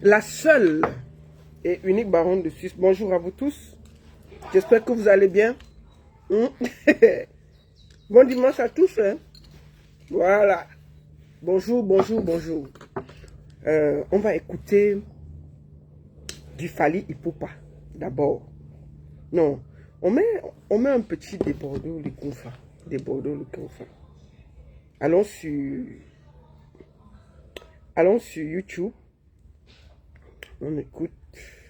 la seule et unique baronne de Suisse. Bonjour à vous tous. J'espère que vous allez bien. Bon dimanche à tous. Hein? Voilà. Bonjour, bonjour, bonjour. On va écouter du Fally Ipupa d'abord. Non, on met un petit des Bordeaux, les Konfa. Des Bordeaux, le Konfa. Allons sur YouTube. On écoute,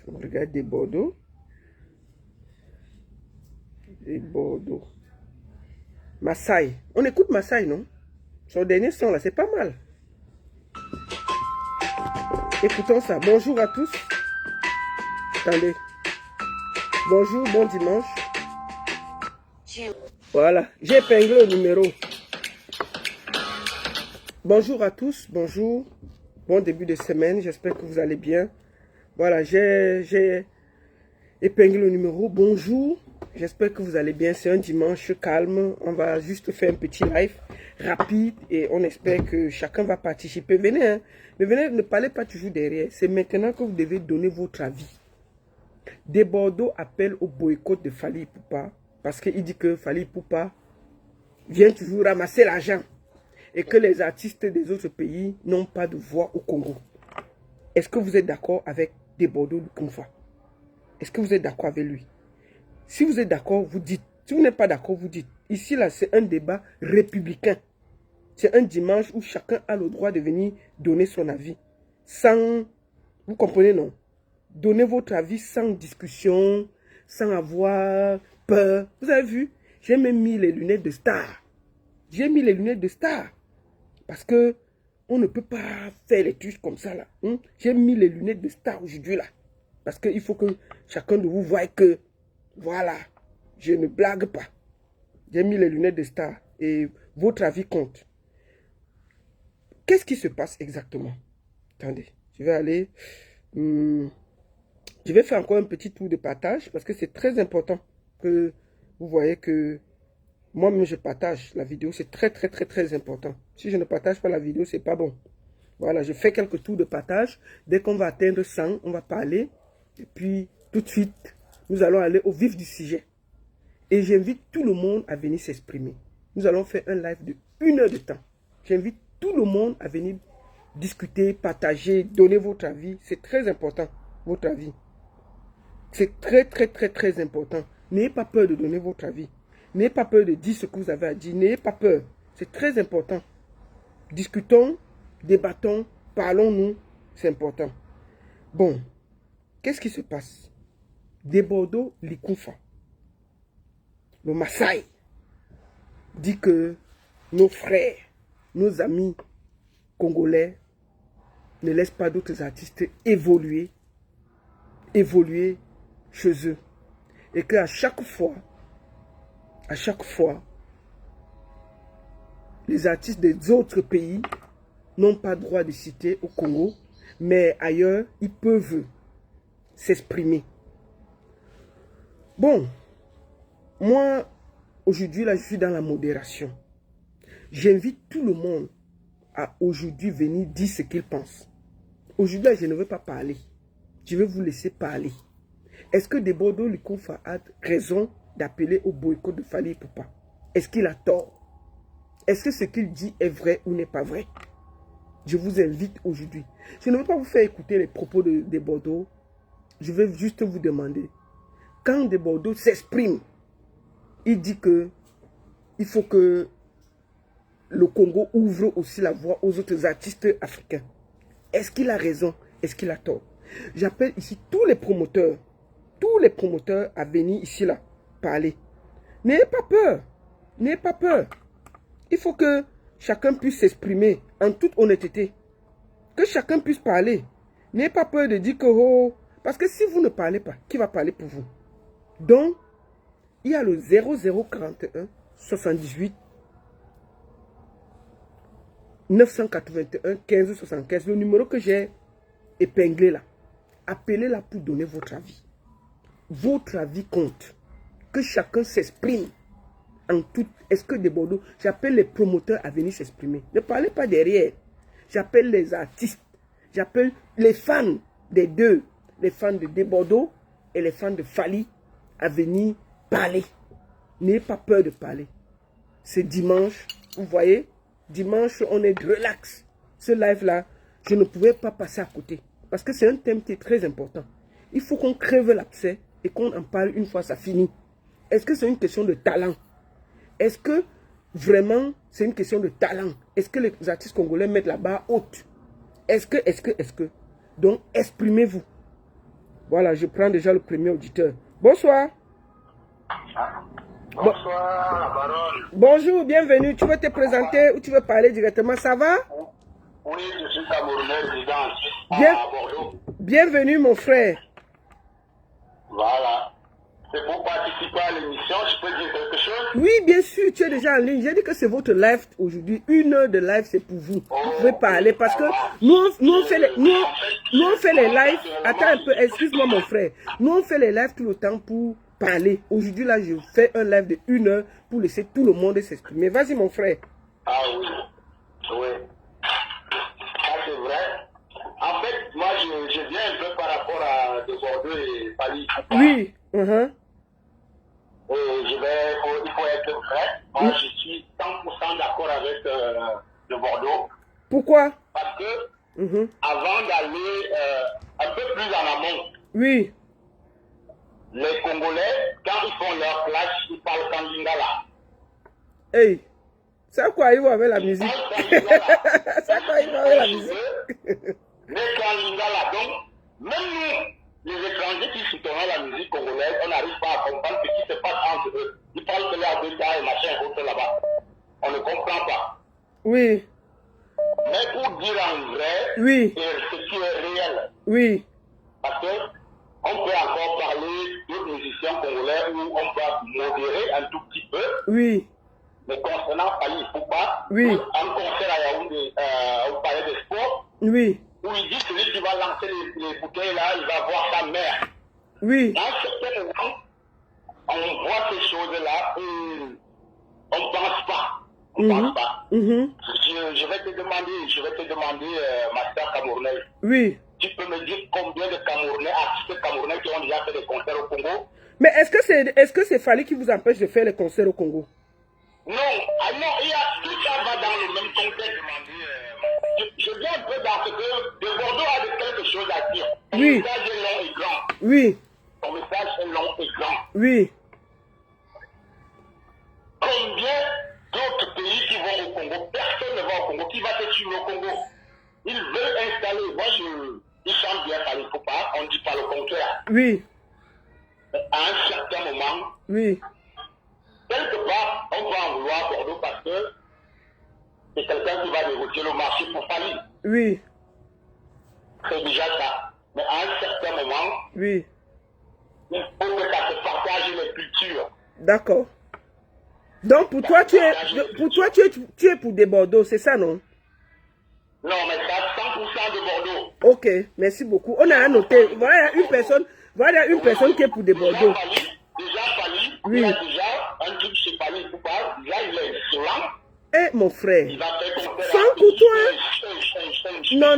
on regarde des Bordeaux. Des Bordeaux. Maasai. On écoute Maasai, non? Son dernier son là, c'est pas mal. Écoutons ça. Bonjour à tous. Attendez. Bonjour, bon dimanche. Voilà, j'ai épinglé le numéro. Bonjour à tous, bonjour. Bon début de semaine, j'espère que vous allez bien. Voilà, j'ai épinglé le numéro. Bonjour, j'espère que vous allez bien. C'est un dimanche calme. On va juste faire un petit live rapide et on espère que chacun va participer. Venez, hein. Mais venez, ne parlez pas toujours derrière. C'est maintenant que vous devez donner votre avis. Des Bordeaux appellent au boycott de Fally Ipupa parce qu'il dit que Fally Ipupa vient toujours ramasser l'argent et que les artistes des autres pays n'ont pas de voix au Congo. Est-ce que vous êtes d'accord avec Des Bordeaux de Konfa? Est-ce que vous êtes d'accord avec lui? Si vous êtes d'accord, vous dites. Si vous n'êtes pas d'accord, vous dites. Ici, là, c'est un débat républicain. C'est un dimanche où chacun a le droit de venir donner son avis. Sans... Vous comprenez, non? Donnez votre avis sans discussion, sans avoir peur. Vous avez vu? J'ai même mis les lunettes de star. J'ai mis les lunettes de star. Parce que on ne peut pas faire les trucs comme ça là. J'ai mis les lunettes de star aujourd'hui là. Parce qu'il faut que chacun de vous voie que, voilà, je ne blague pas. J'ai mis les lunettes de star et votre avis compte. Qu'est-ce qui se passe exactement? Attendez, je vais aller... je vais faire encore un petit tour de partage parce que c'est très important que vous voyez que moi-même je partage la vidéo. C'est très très très très important. Si je ne partage pas la vidéo, c'est pas bon. Voilà, je fais quelques tours de partage. Dès qu'on va atteindre 100, on va parler. Et puis tout de suite, nous allons aller au vif du sujet. Et j'invite tout le monde à venir s'exprimer. Nous allons faire un live de 1 heure de temps. J'invite tout le monde à venir discuter, partager, donner votre avis. C'est très important, votre avis. C'est très, très, très, très important. N'ayez pas peur de donner votre avis. N'ayez pas peur de dire ce que vous avez à dire. N'ayez pas peur. C'est très important. Discutons, débattons, parlons-nous. C'est important. Bon, qu'est-ce qui se passe? Des Bordeaux, les Konfa, le Maasai, dit que nos frères, nos amis congolais ne laissent pas d'autres artistes évoluer chez eux. Et qu'à chaque fois, les artistes des autres pays n'ont pas droit de citer au Congo, mais ailleurs, ils peuvent s'exprimer. Bon, moi, aujourd'hui, là, je suis dans la modération. J'invite tout le monde à aujourd'hui venir dire ce qu'il pense. Aujourd'hui, là, je ne veux pas parler. Je vais vous laisser parler. Est-ce que Des Bordeaux le Konfa a raison d'appeler au boycott de Fally Ipupa? Est-ce qu'il a tort? Est-ce que ce qu'il dit est vrai ou n'est pas vrai? Je vous invite aujourd'hui. Je ne veux pas vous faire écouter les propos de Des Bordeaux. Je vais juste vous demander. Quand Des Bordeaux s'exprime, il dit que il faut que le Congo ouvre aussi la voie aux autres artistes africains. Est-ce qu'il a raison? Est-ce qu'il a tort? J'appelle ici tous les promoteurs à venir ici là parler. N'ayez pas peur. N'ayez pas peur. Il faut que chacun puisse s'exprimer en toute honnêteté. Que chacun puisse parler. N'ayez pas peur de dire que oh, parce que si vous ne parlez pas, qui va parler pour vous? Donc, il y a le 0041 78 981 15 75, le numéro que j'ai épinglé là. Appelez-la pour donner votre avis. Votre avis compte. Que chacun s'exprime en tout. Est-ce que Des Bordeaux, j'appelle les promoteurs à venir s'exprimer. Ne parlez pas derrière. J'appelle les artistes. J'appelle les fans des deux, les fans de Desbordeaux et les fans de Fally, à venir parler. N'ayez pas peur de parler. C'est dimanche, vous voyez, dimanche, on est relax. Ce live-là, je ne pouvais pas passer à côté. Parce que c'est un thème qui est très important. Il faut qu'on crève l'abcès et qu'on en parle une fois ça finit. Est-ce que c'est une question de talent? Est-ce que vraiment c'est une question de talent? Est-ce que les artistes congolais mettent la barre haute? Est-ce que? Donc, exprimez-vous. Voilà, je prends déjà le premier auditeur. Bonsoir. Bonsoir, Baron. Bonjour, bienvenue. Tu veux te présenter ou tu veux parler directement? Ça va? Oui, je suis Camerounais, résident à Bordeaux. Bienvenue, mon frère. Voilà. C'est pour participer à l'émission, je peux dire quelque chose? Oui, bien sûr, tu es déjà en ligne. J'ai dit que c'est votre live aujourd'hui. 1 heure de live, c'est pour vous. Vous pouvez parler parce que nous, on fait les lives. Attends un peu, excuse-moi, mon frère. Nous, on fait les lives tout le temps pour parler. Aujourd'hui, là, je fais un live de 1 heure pour laisser tout le monde s'exprimer. Vas-y, mon frère. Ah oui, oui. Ça, c'est vrai. En fait, moi, je viens un peu par rapport à de Bordeaux et Fally. Oui. Il faut être vrai. Moi, je suis 100% d'accord avec de Bordeaux. Pourquoi? Parce que avant d'aller un peu plus en amont, oui, les Congolais, quand ils font leur clash, ils parlent qu'en lingala. Hey, c'est quoi ils vont avec la musique? C'est quoi ils vont avec la musique? Mais qu'en lingala, donc, même nous, les étrangers qui soutenons la musique congolaise, on n'arrive pas à comprendre ce qui se passe entre eux. Ils parlent que là, deux gars et machin, autre là-bas. On ne comprend pas. Oui. Mais pour dire en vrai, oui, ce qui est réel. Oui. Parce que on peut encore parler d'autres musiciens congolais où on peut modérer un tout petit peu. Oui. Mais concernant Fally Ipupa, oui, un concert à Yaoundé, au palais des sports, oui, où il dit que celui qui va lancer les bouteilles là, il va voir sa mère. Oui. Dans certains moments, on voit ces choses-là et on ne pense pas. On ne pense pas. Je vais te demander, ma sœur camerounaise. Oui. Tu peux me dire combien de Camerounais, artistes camerounais qui ont déjà fait des concerts au Congo? Mais est-ce que c'est Fally qui vous empêche de faire les concerts au Congo? Non, tout ça va dans le même contexte. Je viens un peu dans ce que de Bordeaux a quelque chose à dire. Son message est long et grand. Oui. Son message est long et grand. Oui. Combien d'autres pays qui vont au Congo? Personne ne va au Congo. Qui va te suivre au Congo? Ils veulent installer. Moi, ils chantent bien, il ne faut pas. On ne dit pas le contraire. Oui. Mais à un certain moment, oui, quelque part, on va en vouloir à Bordeaux parce que c'est quelqu'un qui va négocier le marché pour Fally. Oui. C'est déjà ça. Mais à un certain moment, oui, il faut que ça se partage les cultures. D'accord. Donc pour toi, tu es pour des Bordeaux, c'est ça, non? Non, mais ça, 100% de Bordeaux. Ok, merci beaucoup. On a annoté. Voilà une personne, qui est pour des Bordeaux. Déjà Fally, il y a déjà un truc chez Fally Ipupa. Déjà, il est excellent. Eh, mon frère, il va faire sans pour toi. Non,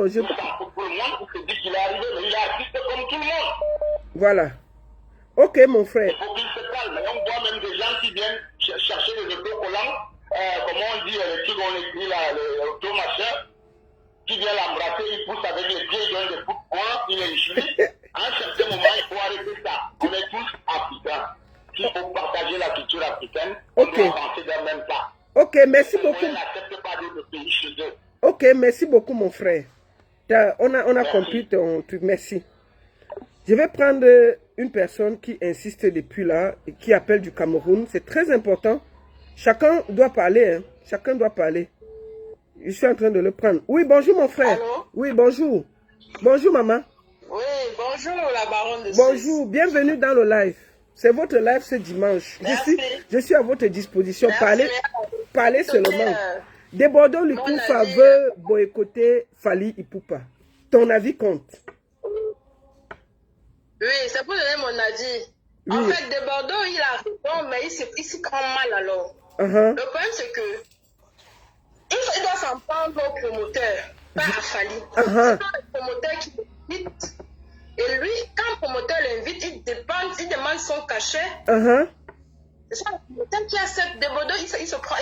je... Pour le monde, il se dit qu'il est arrivé, mais il est artiste comme tout le monde. Voilà. Ok, mon frère. Il faut qu'il se calme. Et on voit même des gens qui viennent chercher des autocollants, comment on dit, les trucs on écrit là, les automachins, qui viennent l'embrasser, il pousse avec les pieds, il donne des coups de poing, il est injurie. À un certain moment, il faut arrêter ça. On est tous africains. S'il faut partager la culture africaine, on doit avancer dans le même pas. Ok, merci beaucoup. Ok, merci beaucoup, mon frère. On a compris ton truc. Merci. Je vais prendre une personne qui insiste depuis là et qui appelle du Cameroun. C'est très important. Chacun doit parler. Hein. Chacun doit parler. Je suis en train de le prendre. Oui, bonjour, mon frère. Allô? Oui, bonjour. Bonjour, maman. Oui, bonjour, la baronne de Bonjour, bienvenue dans le live. C'est votre live ce dimanche. Je suis à votre disposition. Parlez seulement. Desbordeaux Lukufa veut boycotter Fally Ipupa. Ton avis compte. Oui, c'est pour donner mon avis. Oui. En fait, Desbordeaux, il a raison, mais il se prend mal alors. Le problème, c'est que il doit s'en prendre au promoteur, pas à Fally. C'est pas le promoteur qui l'invite. Et lui, quand le promoteur l'invite, il demande son cachet. C'est ça, le promoteur qui accepte Desbordeaux,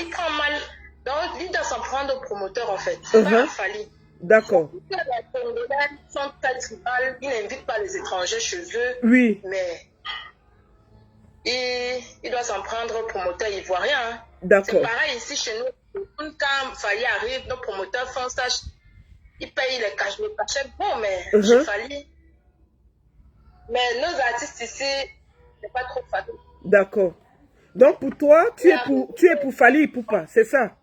il prend mal. Donc, il doit s'en prendre au promoteur, en fait. Pas à Fally. D'accord. Les Congolais sont très tribales, ils n'invitent pas les étrangers chez eux. Oui. Mais il doit s'en prendre au promoteur ivoirien. Hein. D'accord. C'est pareil ici chez nous. Quand Fally arrive, nos promoteurs font ça. Ils payent les cachets. Bon, mais chez Fally. Mais nos artistes ici, c'est pas trop facile. D'accord. Donc pour toi, tu es pour Fally Ipupa, c'est ça?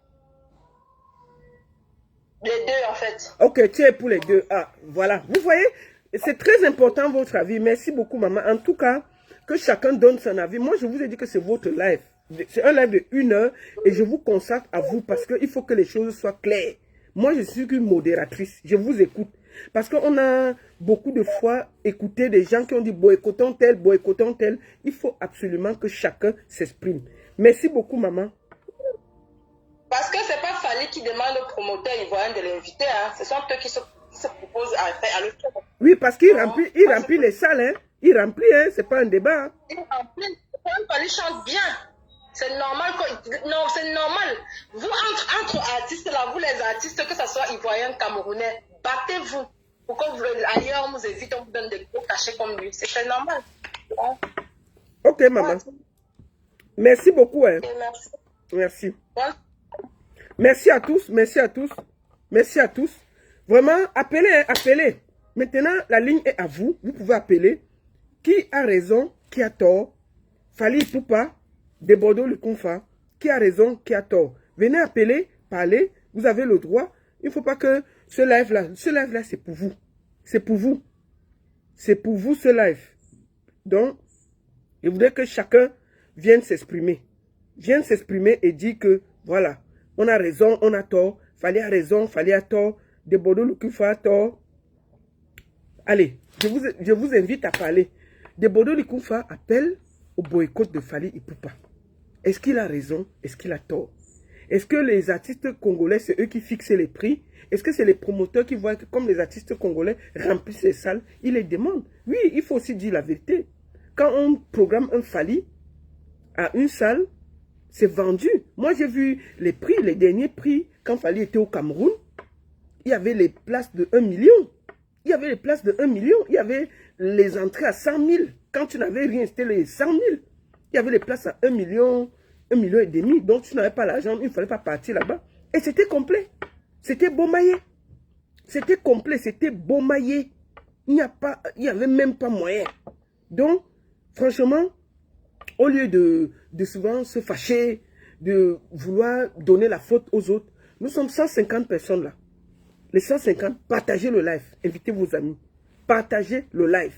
Les deux, en fait. Ok, tu es pour les deux. Ah, voilà. Vous voyez, c'est très important votre avis. Merci beaucoup, maman. En tout cas, que chacun donne son avis. Moi, je vous ai dit que c'est votre live. C'est un live de 1 heure et je vous consacre à vous parce qu'il faut que les choses soient claires. Moi, je suis qu'une modératrice. Je vous écoute. Parce qu'on a beaucoup de fois écouté des gens qui ont dit boycottons tel, boycottons tel. Il faut absolument que chacun s'exprime. Merci beaucoup, maman. Parce que c'est pas Fally qui demande au promoteur ivoirien de l'inviter. Hein. Ce sont eux qui se proposent à le faire. Oui, parce qu'il remplit les salles. Hein. Il remplit, hein. C'est pas un débat. Il remplit. Fally chante bien. C'est normal. Non, c'est normal. Vous, entre artistes, là, vous les artistes, que ce soit ivoirien, camerounais, battez-vous. Pour que ailleurs, on vous évite, on vous donne des gros cachets comme lui. C'est très normal. Ok, maman. Merci beaucoup. Hein. Okay, merci. Merci. Ouais. Merci à tous. Merci à tous. Merci à tous. Vraiment, appelez, hein, appelez. Maintenant, la ligne est à vous. Vous pouvez appeler. Qui a raison, qui a tort? Fally Ipupa, Desbordeaux Lukumfa. Qui a raison, qui a tort? Venez appeler, parler. Vous avez le droit. Il ne faut pas que ce live-là, c'est pour vous. C'est pour vous. C'est pour vous ce live. Donc, je voudrais que chacun vienne s'exprimer. Vienne s'exprimer et dire que, voilà, on a raison, on a tort. Fally a raison, Fally a tort. Desbordeaux Lukumfa a tort. Allez, je vous invite à parler. Desbordeaux Lukumfa appelle au boycott de Fally Ipupa. Est-ce qu'il a raison? Est-ce qu'il a tort? Est-ce que les artistes congolais, c'est eux qui fixent les prix? Est-ce que c'est les promoteurs qui voient que comme les artistes congolais remplissent les salles, ils les demandent? Oui, il faut aussi dire la vérité. Quand on programme un Fally à une salle, c'est vendu. Moi, j'ai vu les prix, les derniers prix, quand Fally était au Cameroun, il y avait les places de 1 million. Il y avait les places de 1 million. Il y avait les entrées à 100 000. Quand tu n'avais rien, c'était les 100 000. Il y avait les places à 1 million, 1,5 million. Donc, tu n'avais pas l'argent, il ne fallait pas partir là-bas. Et c'était complet. C'était beau maillé. C'était complet, c'était beau maillé. Il n'y avait même pas moyen. Donc, franchement, au lieu de souvent se fâcher, de vouloir donner la faute aux autres, nous sommes 150 personnes là. Les 150, partagez le live. Invitez vos amis. Partagez le live.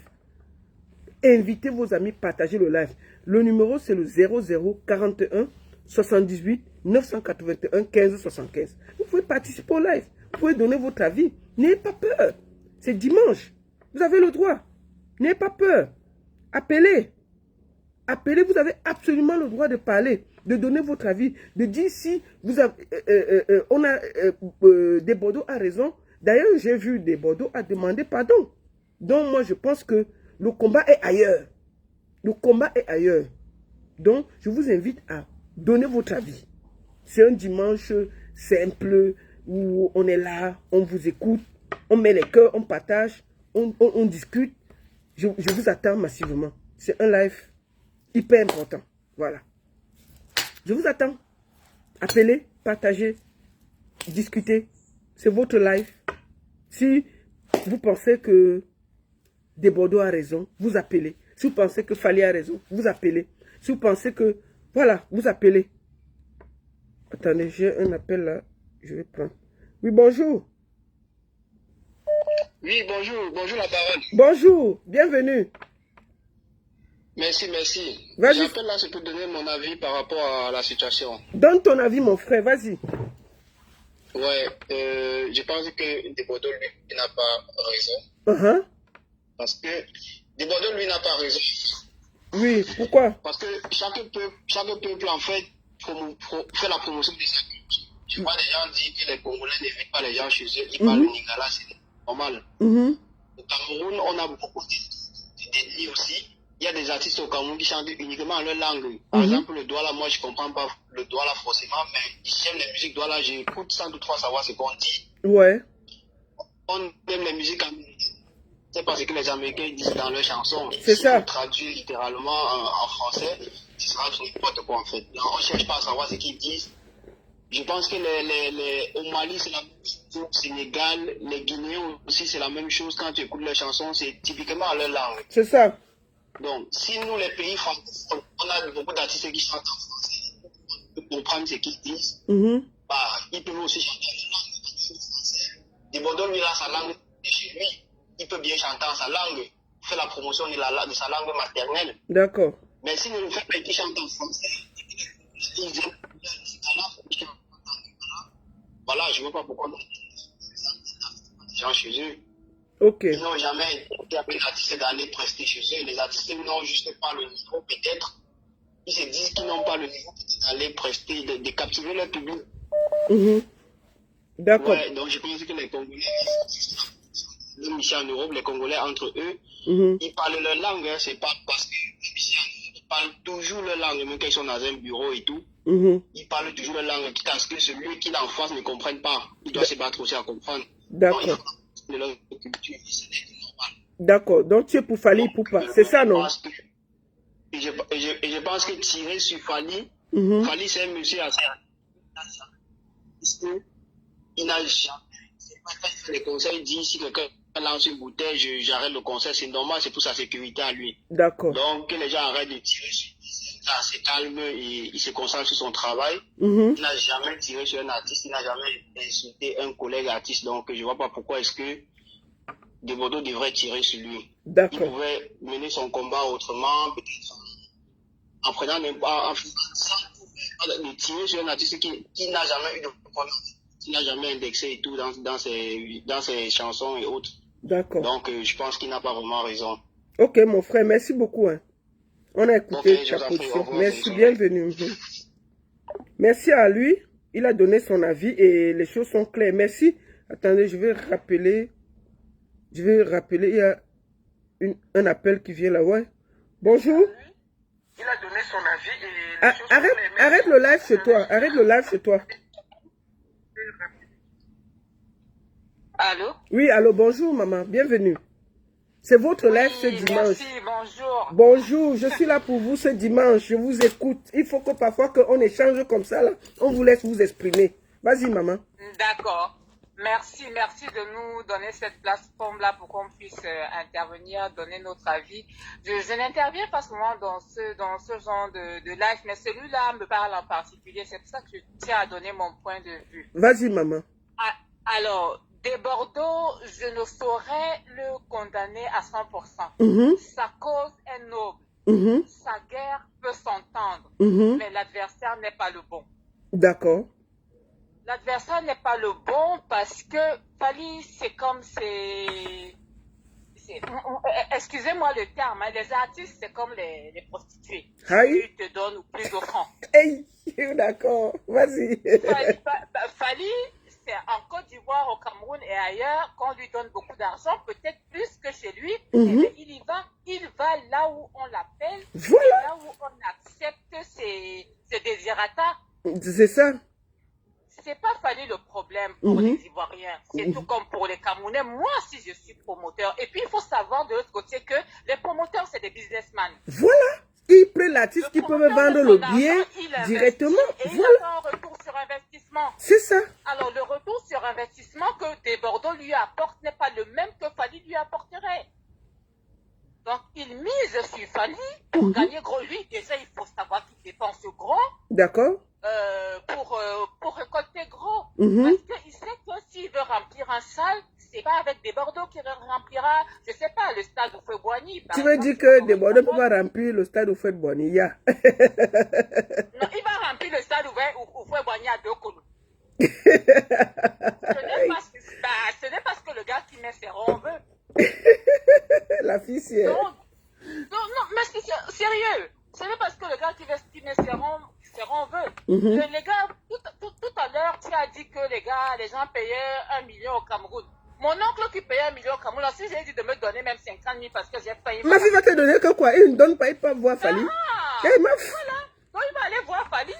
Invitez vos amis, partagez le live. Le numéro, c'est le 0041 78 981 15 75. Vous pouvez participer au live. Vous pouvez donner votre avis. N'ayez pas peur. C'est dimanche. Vous avez le droit. N'ayez pas peur. Appelez. Appelez, vous avez absolument le droit de parler, de donner votre avis, de dire si vous avez, Desbordeaux a raison. D'ailleurs, j'ai vu Desbordeaux a demandé pardon. Donc, moi, je pense que le combat est ailleurs. Le combat est ailleurs. Donc, je vous invite à donner votre avis. C'est un dimanche simple où on est là, on vous écoute, on met les cœurs, on partage, on discute. Je vous attends massivement. C'est un live hyper important. Voilà. Je vous attends. Appelez, partagez, discutez. C'est votre live. Si vous pensez que Desbordeaux a raison, vous appelez. Si vous pensez que Fally a raison, vous appelez. Si vous pensez que... Voilà, vous appelez. Attendez, j'ai un appel là. Je vais prendre. Oui, bonjour. Oui, bonjour. Bonjour la parole. Bonjour, bienvenue. Merci, merci. Vas-y. J'appelle là, c'est pour donner mon avis par rapport à la situation. Donne ton avis, mon frère, vas-y. Ouais, je pense que Desbordeaux, lui, n'a pas raison. Parce que Desbordeaux, lui, n'a pas raison. Oui, pourquoi? Parce que chaque peuple, en fait, fait la promotion de sa culture. Je vois des gens dire que les Congolais n'invitent pas les gens chez eux. Ils parlent au Lingala, c'est normal. Vous Cameroun, on a beaucoup d'ethnies aussi. Il y a des artistes au Cameroun qui chantent uniquement en leur langue. Par exemple, le Douala, moi, je comprends pas le Douala forcément, mais j'aime les musiques Douala, j'écoute sans toutefois savoir ce qu'on dit. Ouais. On aime les musiques américaines. C'est parce que les Américains disent dans leurs chansons. C'est si ça. on traduit littéralement en français, ce sera n'importe quoi en fait. Donc, on ne cherche pas à savoir ce qu'ils disent. Je pense que au Mali, c'est la même chose. Au Sénégal, les Guinéens aussi, c'est la même chose. Quand tu écoutes leurs chansons, c'est typiquement leur langue. C'est ça. Donc, si nous, les pays francophones, on a beaucoup d'artistes qui chantent en français, on peut comprendre ce qu'ils disent, bah, ils peuvent aussi chanter en langue française. Débordon, lui, a sa langue de chez lui. Il peut bien chanter en sa langue, faire la promotion de sa langue maternelle. D'accord. Mais si nous ne faisons pas qui chantent en français, ils aiment voilà, je ne vois pas pourquoi les gens chez eux. Ok. Ils n'ont jamais été appelés artistes d'aller prester chez eux. Les artistes n'ont juste pas le niveau, peut-être. Ils se disent qu'ils n'ont pas le niveau d'aller prester, de captiver leur public. D'accord. Ouais, donc je pense que les Congolais, le musiciens en Europe, les Congolais entre eux, ils parlent leur langue. Hein, c'est pas parce que les musiciens parlent toujours leur langue, même quand ils sont dans un bureau et tout. Ils parlent toujours leur langue, quitte à ce que celui qui est en face ne comprenne pas. Il doit se battre aussi à comprendre. D'accord. De leur culture, c'est normal. D'accord. Donc tu es pour Fally Ipupa, c'est ça, non? Et je pense que tirer sur Fally, Fally c'est un monsieur assez... Il n'a jamais... C'est pas quand il fait des concerts, il dit si quelqu'un lance une bouteille, j'arrête le concert, c'est normal, c'est pour sa sécurité à lui. D'accord. Donc que les gens arrêtent de tirer sur lui, c'est calme, il se concentre sur son travail. Mhm. Il n'a jamais tiré sur un artiste, il n'a jamais insulté un collègue artiste, donc je ne vois pas pourquoi est-ce que Desbordeaux devrait tirer sur lui. Il D'accord. pouvait mener son combat autrement, peut-être en prenant en de tirer sur un artiste qui n'a jamais eu de problème, qui n'a jamais indexé et tout dans ses chansons et autres. D'accord. Donc je pense qu'il n'a pas vraiment raison. Ok, mon frère, merci beaucoup. Hein. On a écouté Ok, je ta vous en prie, position. au revoir, Merci, bonne bienvenue. Merci à lui. Il a donné son avis et les choses sont claires. Merci. Attendez, je vais rappeler. Il y a un appel qui vient là, ouais. Bonjour. Il a donné son avis et les choses Arrête, sont claires. arrête le live chez toi. Arrête le live chez toi. Allô? Oui, allô, bonjour maman, bienvenue. C'est votre live ce dimanche. Merci, bonjour. Bonjour, je suis là pour vous ce dimanche. Je vous écoute. Il faut que parfois qu'on échange comme ça, là, on vous laisse vous exprimer. Vas-y, maman. D'accord. Merci de nous donner cette plateforme-là pour qu'on puisse intervenir, donner notre avis. Je n'interviens pas souvent dans ce genre de live, mais celui-là me parle en particulier. C'est pour ça que je tiens à donner mon point de vue. Vas-y, maman. Alors, Desbordeaux, je ne saurais le condamner à 100%. Sa cause est noble. Sa guerre peut s'entendre. Mais l'adversaire n'est pas le bon. D'accord. L'adversaire n'est pas le bon parce que Fally, c'est comme excusez-moi le terme, hein, les artistes, c'est comme les prostituées. Aïe. Plus te donnent ou plus offrant. Hey, d'accord. Vas-y. Fally, c'est en Côte d'Ivoire, au Cameroun et ailleurs, qu'on lui donne beaucoup d'argent, peut-être plus que chez lui, mais il va là où on l'appelle, Voilà. là où on accepte ses désirata. C'est ça. C'est pas Fally le problème pour les Ivoiriens, c'est tout comme pour les Camerounais. Moi, si je suis promoteur, et puis il faut savoir de l'autre côté que les promoteurs, c'est des businessmen. Voilà. Ils prennent l'artiste qui peut vendre le billet directement. Et il Voilà. a un retour sur investissement. C'est ça. Alors, le retour sur investissement que Desbordeaux lui apporte n'est pas le même que Fally lui apporterait. Donc, il mise sur Fally pour gagner gros. Lui, déjà, il faut savoir qu'il dépense gros. D'accord. Pour récolter gros. Parce qu'il sait que s'il veut remplir un salle, c'est pas avec Desbordeaux qu'il remplira, je sais pas, le stade au Fouet-Boigny. Tu veux dire que Desbordeaux ne peut pas remplir le stade au Fouet-Boigny? Non, il va remplir le stade au Fouet-Boigny à 2 colons. Ce n'est pas ce que le gars qui met ses ronds veut. La fille, c'est... Non, mais c'est sérieux. Ce n'est pas ce que le gars qui met ses ronds veut. Les gars, tout à l'heure, tu as dit que les gens payaient 1 million au Cameroun. Mon oncle qui payait 1 million au Cameroun, si j'ai dit de me donner même 50 000 parce que j'ai failli. Ma fille va te donner que quoi? Il ne donne pas, il peut voir Fali. Voilà. Donc il va aller voir Fali.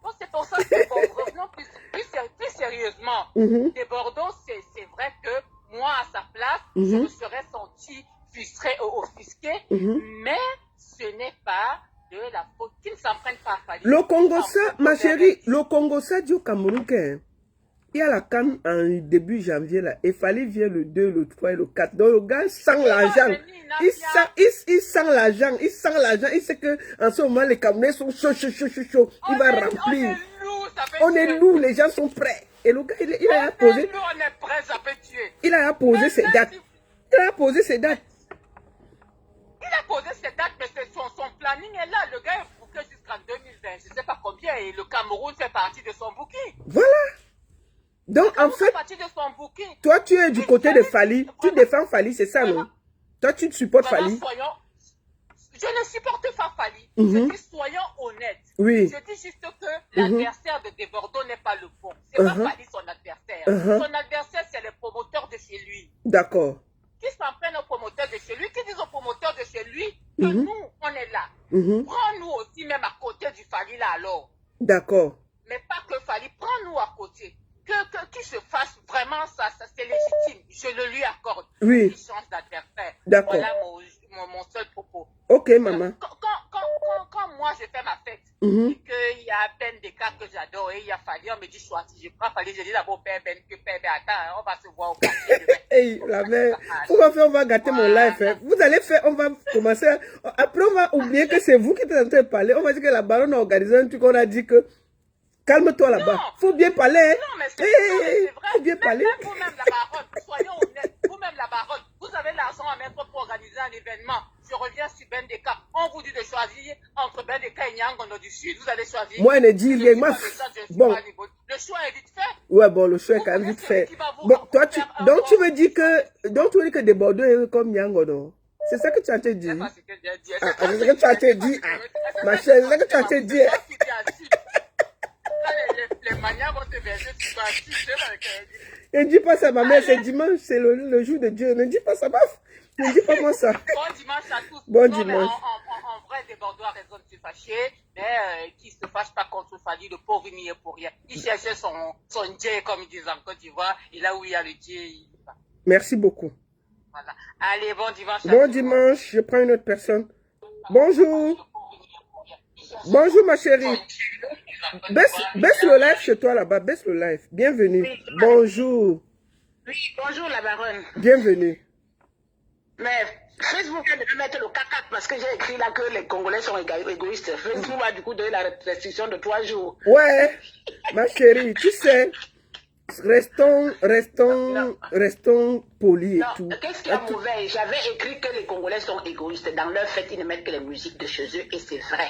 Donc c'est pour ça que bon, revenons plus sérieusement. Des Bordeaux, c'est vrai que moi à sa place, je me serais senti frustrée ou offusquée, mais ce n'est pas de la faute qu'ils ne s'en prennent pas à Fali. Le Congo, ça, ma chérie, le Congo, ça dit au Cameroun qu'il y a la canne en début janvier là, et Fali vient le 2, le 3 et le 4. Donc le gars sent l'argent. Il sent l'argent, il sent l'argent. Il sait que en ce moment les Camerounais sont chauds. Il va remplir. On est lourd, les gens sont prêts. Et le gars, il a posé. On est prêts, ça peut tuer. Il a posé ses dates. Il a posé ses dates. Il a posé ses dates, mais son planning est là. Le gars est booké jusqu'en 2020. Je ne sais pas combien. Et le Cameroun fait partie de son booking. Voilà. Donc, en fait, toi, tu es du côté de Fali. Tu défends Fali, c'est ça, non? Toi, tu supportes Fali. Je ne supporte pas Fali. Je dis, soyons honnêtes. Oui. Je dis juste que l'adversaire de Bordeaux n'est pas le bon. C'est pas Fali son adversaire. Son adversaire, c'est les promoteurs de chez lui. D'accord. Qui s'en prennent aux promoteurs de chez lui, qui disent aux promoteurs de chez lui que nous, on est là. Prends-nous aussi même à côté du Fali là alors. D'accord. Mais pas que Fali, prends-nous à côté. Qu'il se fasse vraiment ça c'est légitime. Je le lui accorde. Oui. Il change d'adversaire. D'accord. Voilà mon seul propos. Ok, maman. Quand moi je fais ma fête, et qu'il y a à peine des cas que j'adore, et il y a Fali, on me dit choisis, je prends Fali, je dis d'abord Père Ben, attends, on va se voir au quartier. Hey, la mère, on va gâter mon live. Hein. Vous allez faire, on va commencer. Après, on va oublier que c'est vous qui êtes en train de parler. On va dire que la baronne a organisé un truc, on a dit que calme-toi là-bas. Faut bien parler. Hein. Non, mais c'est vrai. Faut bien parler. Même vous-même, la baronne, soyons honnêtes. Vous-même, la baronne, vous avez l'argent à mettre pour organiser un événement. Je reviens sur Bendeka. On vous dit de choisir entre Bendeka et Nyangono du Sud. Vous allez choisir. Moi, elle dit, bon. Le choix est vite fait. Ouais, bon, le choix est quand même vite fait. Bon, toi, donc tu me dis que des Bordeaux est comme Nyangono. C'est ça que tu as te dit. C'est ce que j'ai dit. C'est ce que tu as te dit. Ma chère, c'est ce que tu as te dit. Les manières vont te verser sur toi. Ne dis pas ça, ma mère, c'est dimanche, c'est le jour de Dieu. Ne dis pas ça, baf. Ne dis pas moi ça. Bon dimanche à tous. Bon non, dimanche. En vrai, des Bordeaux a raison de se fâcher, mais qui ne se fâche pas contre Fali, le pauvre n'y est pour rien. Il cherchait son Dieu, comme ils disent en Côte d'Ivoire, et là où il y a le Dieu, il va. Merci beaucoup. Voilà. Allez, bon dimanche. Bon dimanche, je prends une autre personne. Bonjour. Bonjour ma chérie. Baisse le live chez toi là-bas, baisse le live. Bienvenue. Oui, bonjour. Oui, bonjour la baronne. Bienvenue. Mais Facebook vient de mettre le caca parce que j'ai écrit là que les Congolais sont égoïstes. Facebook va du coup donner la restriction de 3 jours. Ouais, ma chérie, tu sais, restons polis et tout. Qu'est-ce qui est mauvais? J'avais écrit que les Congolais sont égoïstes. Dans leur fête, ils ne mettent que les musiques de chez eux et c'est vrai.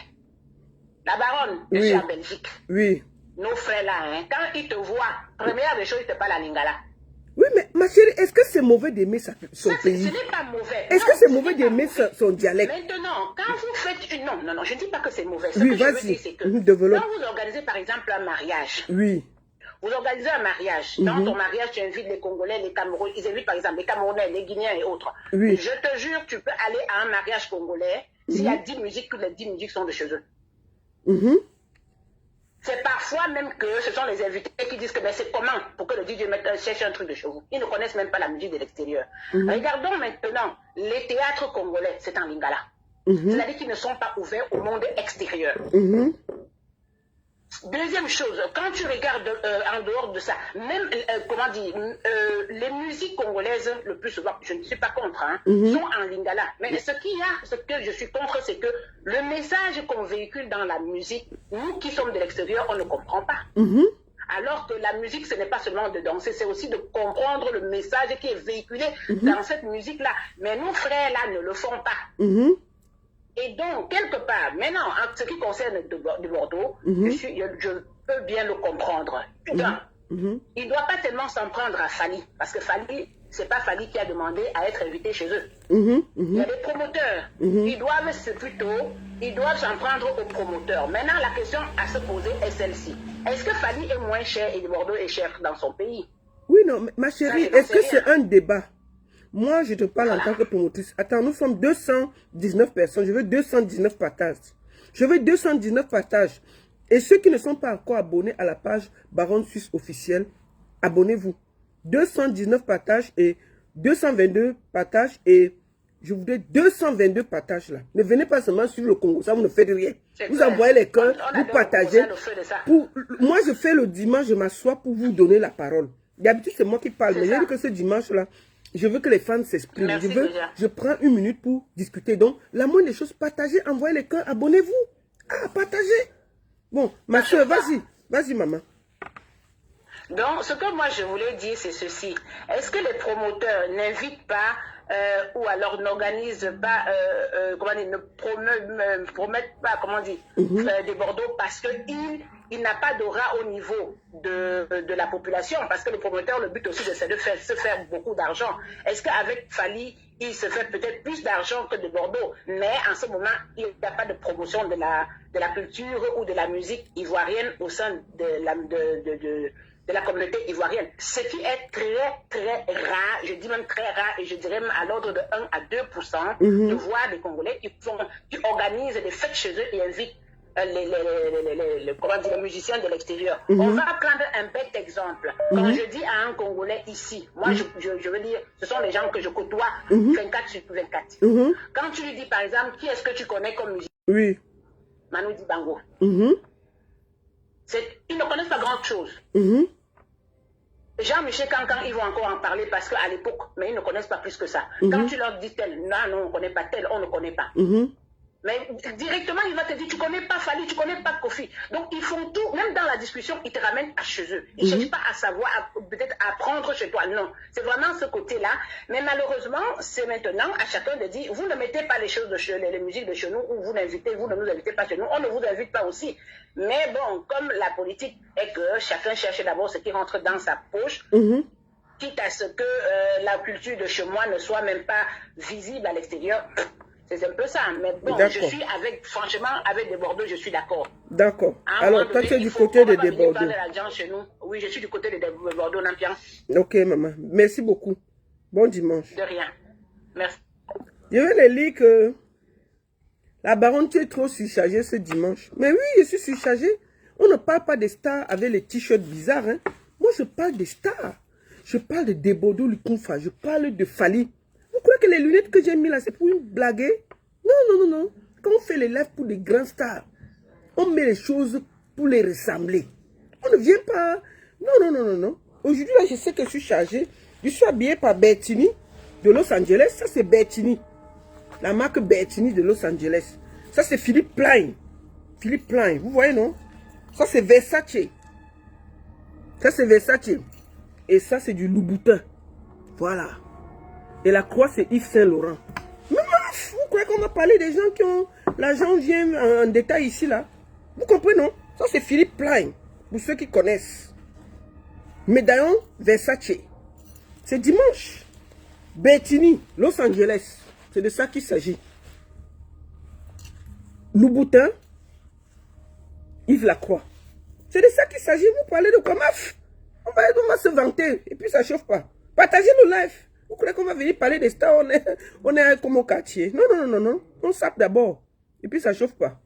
La baronne, je suis en Belgique. Oui. Nos frères là, hein, quand ils te voient, première des choses, ils te parlent à Lingala. Oui, mais ma chérie, est-ce que c'est mauvais d'aimer son pays? Ce n'est pas mauvais. Est-ce que c'est mauvais d'aimer son dialecte? Maintenant, quand vous faites une... Non, je ne dis pas que c'est mauvais. Ce oui, que je veux dire, c'est que quand vous organisez par exemple un mariage, oui. Vous organisez un mariage. Dans ton mariage, tu invites les Congolais, les Camerounais, ils invitent par exemple les Camerounais, les Guinéens et autres. Oui. Je te jure, tu peux aller à un mariage congolais, s'il y a 10 musiques, toutes les 10 musiques sont de chez eux. C'est parfois même que ce sont les invités qui disent que c'est comment pour que le DJ cherche un truc de chez vous. Ils ne connaissent même pas la musique de l'extérieur. Regardons maintenant, les théâtres congolais, c'est en Lingala. C'est-à-dire qu'ils ne sont pas ouverts au monde extérieur. Deuxième chose, quand tu regardes en dehors de ça, même, comment dire, les musiques congolaises, le plus souvent, je ne suis pas contre, hein, sont en lingala. Mais ce que je suis contre, c'est que le message qu'on véhicule dans la musique, nous qui sommes de l'extérieur, on ne comprend pas. Alors que la musique, ce n'est pas seulement de danser, c'est aussi de comprendre le message qui est véhiculé dans cette musique-là. Mais nos frères, là, ne le font pas. Et donc, quelque part, maintenant, en ce qui concerne de Bordeaux, je peux bien le comprendre. Putain, il ne doit pas tellement s'en prendre à Fali, parce que Fali, ce n'est pas Fali qui a demandé à être invité chez eux. Il y a des promoteurs. Ils doivent s'en prendre aux promoteurs. Maintenant, la question à se poser est celle-ci. Est-ce que Fali est moins cher et de Bordeaux est cher dans son pays? Oui, non, ma chérie, est-ce que c'est un débat? Moi, je te parle en tant que promotrice. Attends, nous sommes 219 personnes. Je veux 219 partages. Je veux 219 partages. Et ceux qui ne sont pas encore abonnés à la page Baronne Suisse officielle, abonnez-vous. 219 partages et 222 partages et je voudrais 222 partages là. Ne venez pas seulement sur le Congo, ça vous ne faites rien. Vous envoyez les cœurs, vous partagez. Moi, je fais le dimanche, je m'assois pour vous donner la parole. D'habitude, c'est moi qui parle, mais j'ai dit que ce dimanche-là, je veux que les fans s'expriment. Je prends une minute pour discuter. Donc, la moindre des choses, partagez, envoyez les cœurs, abonnez-vous. Ah, partagez. Bon, ma soeur, vas-y. Vas-y, maman. Donc, ce que moi, je voulais dire, c'est ceci. Est-ce que les promoteurs n'invitent pas ou alors n'organisent pas, comment dire, ne promettent pas, comment dire, des Bordeaux parce qu'il n'a pas d'aura au niveau de la population, parce que le promoteur, le but aussi, c'est de se faire beaucoup d'argent. Est-ce qu'avec Fally, il se fait peut-être plus d'argent que de Bordeaux, mais en ce moment, il n'y a pas de promotion de la culture ou de la musique ivoirienne au sein de la communauté ivoirienne. Ce qui est très, très rare, je dis même très rare, et je dirais même à l'ordre de 1 à 2% de voir des Congolais qui organisent des fêtes chez eux et invitent les musiciens de l'extérieur. On va prendre un bête exemple. Quand je dis à un Congolais ici, moi je veux dire, ce sont les gens que je côtoie 24 sur 24. Quand tu lui dis par exemple, qui est-ce que tu connais comme musicien? Oui. Manu Dibango. Ils ne connaissent pas grand-chose. Jean-Michel Cancan, ils vont encore en parler parce qu'à l'époque, mais ils ne connaissent pas plus que ça. Quand tu leur dis tel, non, on ne connaît pas tel, on ne connaît pas. Mais directement, il va te dire, tu ne connais pas Fally, tu ne connais pas Kofi. Donc, ils font tout, même dans la discussion, ils te ramènent à chez eux. Ils ne cherchent pas à savoir, peut-être à apprendre chez toi. Non, c'est vraiment ce côté-là. Mais malheureusement, c'est maintenant à chacun de dire, vous ne mettez pas les choses les musiques de chez nous, ou vous ne nous invitez pas chez nous, on ne vous invite pas aussi. Mais bon, comme la politique est que chacun cherche d'abord ce qui rentre dans sa poche, quitte à ce que la culture de chez moi ne soit même pas visible à l'extérieur. C'est un peu ça, mais bon, je suis franchement, avec des Bordeaux, je suis d'accord. D'accord. Alors, toi, tu es du côté de des Bordeaux. Oui, je suis du côté de Bordeaux, Nampian. Ok, maman. Merci beaucoup. Bon dimanche. De rien. Merci. Je vais lire que la baronne, tu es trop surchargée ce dimanche. Mais oui, je suis surchargée. On ne parle pas des stars avec les t-shirts bizarres. Hein. Moi, je parle des stars. Je parle de Debodo Lukunfa. Je parle de Fally. Vous croyez que les lunettes que j'ai mis là, c'est pour une blaguer? Non, non, non, non. Quand on fait les lives pour des grands stars, on met les choses pour les ressembler. On ne vient pas... Non, non, non, non, non. Aujourd'hui, là, je sais que je suis chargée. Je suis habillée par Bertini de Los Angeles. Ça, c'est Bertini. La marque Bertini de Los Angeles. Ça, c'est Philippe Plein. Philippe Plein. Vous voyez, non? Ça, c'est Versace. Ça, c'est Versace. Et ça, c'est du Louboutin. Voilà. Et la croix, c'est Yves Saint-Laurent. Mais vous croyez qu'on va parler des gens qui ont... L'argent vient en détail ici, là. Vous comprenez, non? Ça, c'est Philippe Plein. Pour ceux qui connaissent. Médaillon Versace. C'est dimanche. Bertini, Los Angeles. C'est de ça qu'il s'agit. Louboutin, Yves Lacroix. C'est de ça qu'il s'agit. Vous parlez de quoi, maf? On va se vanter. Et puis ça chauffe pas. Partagez nos lives. Vous croyez qu'on va venir parler des stars? On est comme au quartier. Non, non, non, non, non. On sape d'abord. Et puis ça chauffe pas.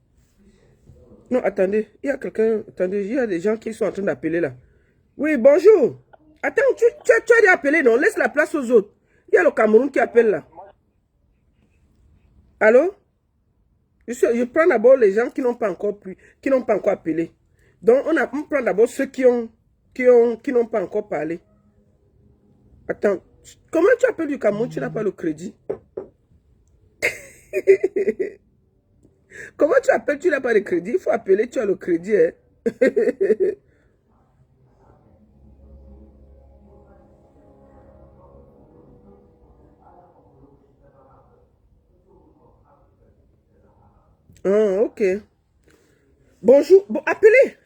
Non, attendez. Il y a quelqu'un. Attendez, il y a des gens qui sont en train d'appeler là. Oui, bonjour. Attends, tu as dit appeler, non? Laisse la place aux autres. Il y a le Cameroun qui appelle là. Allô? Je prends d'abord les gens qui n'ont pas encore appelé. Donc, on prend d'abord ceux qui n'ont pas encore parlé. Attends, comment tu appelles du Cameroun? Tu n'as pas le crédit. Comment tu appelles? Tu n'as pas de crédit. Il faut appeler, tu as le crédit. Hein? Ah, ok. Bonjour. Bon, appelez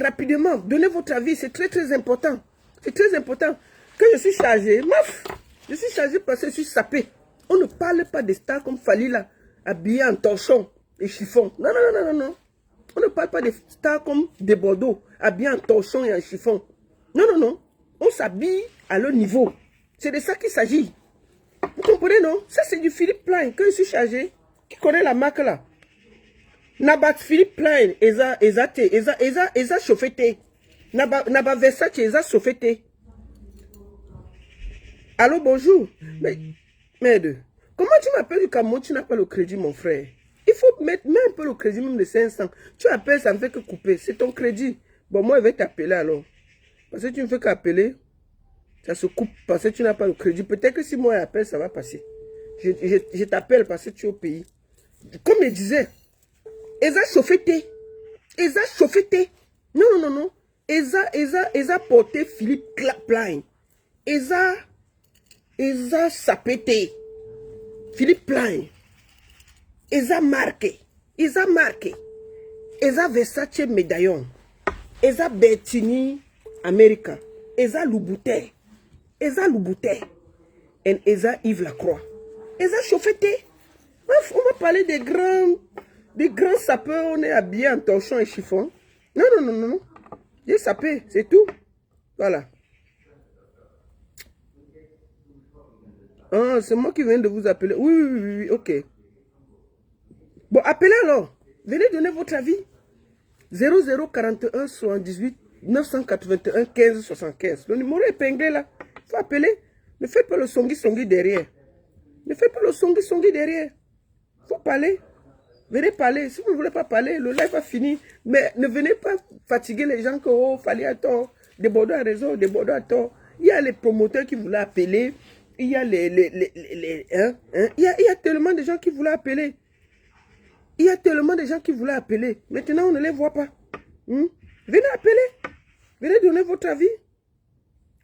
rapidement. Donnez votre avis. C'est très, très important. C'est très important. Que je suis chargé. Maf, je suis chargé parce que je suis sapé. On ne parle pas des stars comme Fally là, habillés en torchon et chiffon. Non, non, non, non, non. On ne parle pas des stars comme des Bordeaux, habillés en torchon et en chiffon. Non, non, non. On s'habille à leur niveau. C'est de ça qu'il s'agit. Vous comprenez, non? Ça, c'est du Philippe Plein. Quand je suis chargé, qui connaît la marque là? Naba Philippe Plein, Eza chauffé. Naba Versace, Eza chauffé. Allô, bonjour. Mais, merde. Comment tu m'appelles du Cameroun, tu n'as pas le crédit, mon frère? Il faut mettre même un peu le crédit, même de 500. Tu appelles, ça ne fait que couper. C'est ton crédit. Bon, moi, je vais t'appeler alors. Parce que tu ne fais qu'appeler, ça se coupe parce que tu n'as pas le crédit. Peut-être que si moi j'appelle, ça va passer. Je t'appelle parce que tu es au pays. Comme je disais, Eza chauffé. Eza chauffé. Non. Eza porté Philippe Plein. Eza sapété. Philippe Plein. Eza marqué. Eza Versace médaillon. Eza Bertini America. Eza Louboutin. Et Eza Yves Lacroix. Eza chauffeté. On va parler des grands sapeurs. On est habillés en torchon et chiffon. Non. J'ai sapé, c'est tout. Voilà. Ah, c'est moi qui viens de vous appeler. Oui, ok. Bon, appelez alors. Venez donner votre avis. 0041 78 981 15 75. Le numéro épinglé là. Il faut appeler. Ne faites pas le songi derrière. Il faut parler. Venez parler. Si vous ne voulez pas parler, le live va finir. Mais ne venez pas fatiguer les gens que oh, fallait à tort. Des Bordeaux à raison, des Bordeaux à tort. Il y a les promoteurs qui voulaient appeler. Il y a il y a tellement de gens qui voulaient appeler. Maintenant, on ne les voit pas. Venez appeler. Venez donner votre avis.